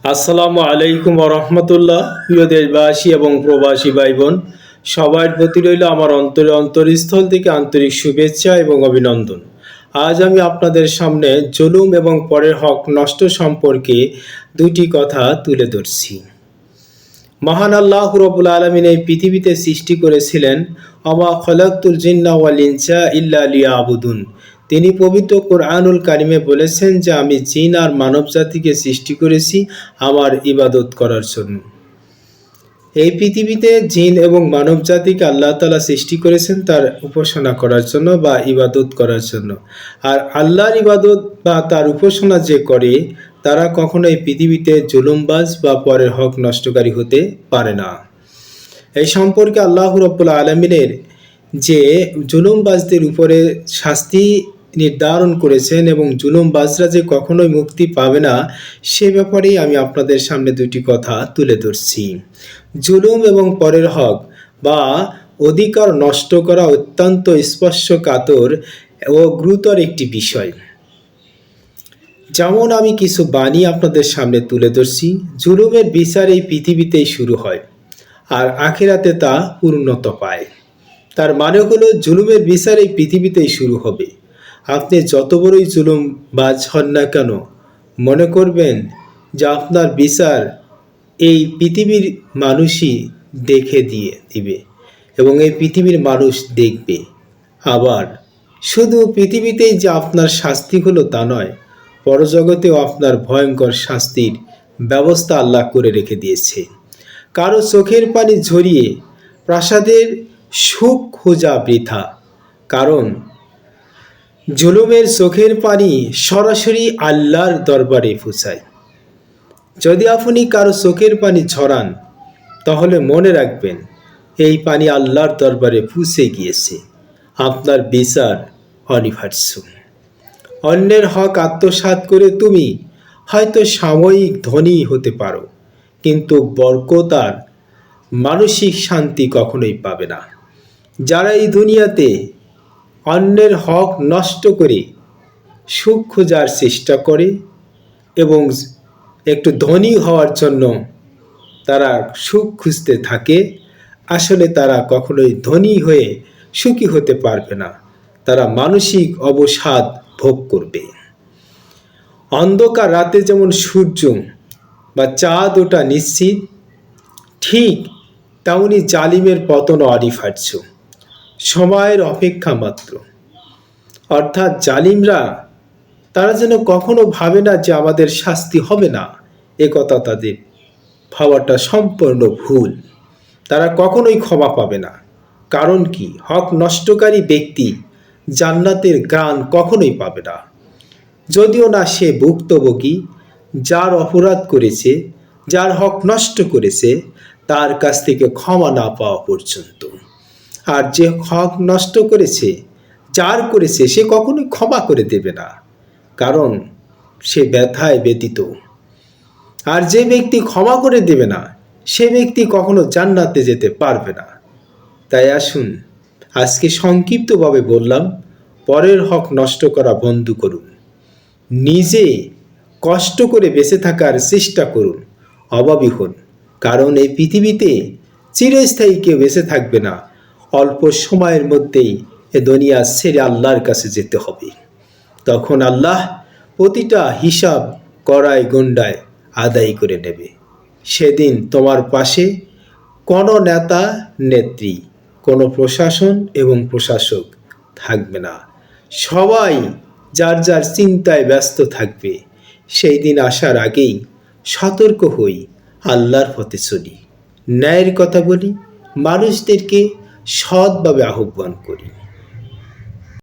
আসসালামু আলাইকুম রহমতুল্লাহ। প্রিয় দেশবাসী এবং প্রবাসী ভাই বোন, সবার প্রতি রইল আমার অন্তরস্থল থেকে আন্তরিক শুভেচ্ছা এবং অভিনন্দন। আজ আমি আপনাদের সামনে জুলুম এবং পরের হক নষ্ট সম্পর্কে দুটি কথা তুলে ধরছি। মহান আল্লাহ রাব্বুল আলামিন এই পৃথিবীতে সৃষ্টি করেছিলেন ওমা খলাকতুল জিন্না ওয়াল ইনসা ইল্লা লিয়াবুদুন। তিনি পবিত্র কোরআনুল কারিমে বলেছেন যে আমি জিন আর মানব জাতিকে সৃষ্টি করেছি আমার ইবাদত করার জন্য। এই পৃথিবীতে জিন এবং মানব জাতিকে আল্লাহ তাআলা সৃষ্টি করেছেন তার উপাসনা করার জন্য বা ইবাদত করার জন্য। আর আল্লাহর ইবাদত বা তার উপাসনা যে করে তারা কখনোই পৃথিবীতে জুলুমবাজ বা পরের হক নষ্টকারী হতে পারে না। এই সম্পর্কে আল্লাহ রাব্বুল আলামিনের যে জুলুমবাজদের উপরে শাস্তি নির্ধারণ করেছেন এবং জুলুমবাজরা যে কখনোই মুক্তি পাবে না সে ব্যাপারেই আমি আপনাদের সামনে দুটি কথা তুলে ধরছি। জুলুম এবং পরের হক বা অধিকার নষ্ট করা অত্যন্ত স্পর্শকাতর ও গুরুতর একটি বিষয়। যেমন আমি কিছু বাণী আপনাদের সামনে তুলে ধরছি। জুলুমের বিচার এই পৃথিবীতেই শুরু হয় আর আখিরাতে তা পূর্ণতা পায়। তার মানে হলো জুলুমের বিচার এই পৃথিবীতেই শুরু হবে। আপনি যত বড়ই জুলুমবাজ হন না কেন, মনে করবেন যে আপনার বিচার এই পৃথিবীর মানুষই দেখে দিবে এবং এই পৃথিবীর মানুষ দেখবে। আবার শুধু পৃথিবীতেই যে আপনার শাস্তি হলো তা নয়, পরজগতেও আপনার ভয়ঙ্কর শাস্তির ব্যবস্থা আল্লাহ করে রেখে দিয়েছে। কারো চোখের পানি ঝরিয়ে প্রাসাদের সুখ খোঁজা বৃথা, কারণ জুলুমের চোখের পানি সরাসরি আল্লাহর দরবারে পৌঁছায়। যদি আপনি কারো চোখের পানি ঝরান তাহলে মনে রাখবেন এই পানি আল্লাহর দরবারে পৌঁছে গিয়েছে। আপনার বিচার অনিবার্য। অন্যের হক আত্মসাৎ করে তুমি হয়তো সাময়িক ধনী হতে পারো, কিন্তু বরকত আর মানসিক শান্তি কখনোই পাবে না। যারা এই দুনিয়াতে অন্যের হক নষ্ট করে সুখ খোঁজার চেষ্টা করে এবং একটু ধনী হওয়ার জন্য তারা সুখ খুঁজতে থাকে, আসলে তারা কখনোই ধনী হয়ে সুখী হতে পারবে না। তারা মানসিক অবসাদ ভোগ করবে। অন্ধকার রাতে যেমন সূর্য বা চাঁদ ওঠা নিশ্চিত, ঠিক তেমনি জালিমের পতন অনিবার্য, সময়ের অপেক্ষা মাত্র। অর্থাৎ জালিমরা তারা যেন কখনো ভাবে না যে আমাদের শাস্তি হবে না, এ কথা তাদের ভাবাটা সম্পূর্ণ ভুল। তারা কখনোই ক্ষমা পাবে না। কারণ কি? হক নষ্টকারী ব্যক্তি জান্নাতের গ্রাণ কখনোই পাবে না, যদিও না সে ভুক্তভোগী। যার অপরাধ করেছে, যার হক নষ্ট করেছে, তার কাছ থেকে ক্ষমা না পাওয়া পর্যন্ত। আর যে হক নষ্ট করেছে, যার করেছে, সে কখনোই ক্ষমা করে দেবে না, কারণ সে ব্যথায় ব্যতীত। আর যে ব্যক্তি ক্ষমা করে দেবে না সে ব্যক্তি কখনো জান্নাতে যেতে পারবে না। তাই আসুন আজকে সংক্ষিপ্তভাবে বললাম, পরের হক নষ্ট করা বন্ধ করুন। নিজে কষ্ট করে বেঁচে থাকার চেষ্টা করুন, অভাবী হন। কারণ এই পৃথিবীতে চিরস্থায়ী কেউ বেঁচে থাকবে না। অল্প সময়ের মধ্যেই এ দুনিয়া ছেড়ে আল্লাহর কাছে যেতে হবে। তখন আল্লাহ প্রতিটা হিসাব কড়ায় গণ্ডায় আদায় করে নেবে। সেদিন তোমার পাশে কোনো নেতা নেত্রী, কোনো প্রশাসন এবং প্রশাসক থাকবে না। সবাই যার যার চিন্তায় ব্যস্ত থাকবে। সেই দিন আসার আগেই সতর্ক হই, আল্লাহর পথে চলি, ন্যায়ের কথা বলি, মানুষদেরকে সৎভাবে আহ্বান করি।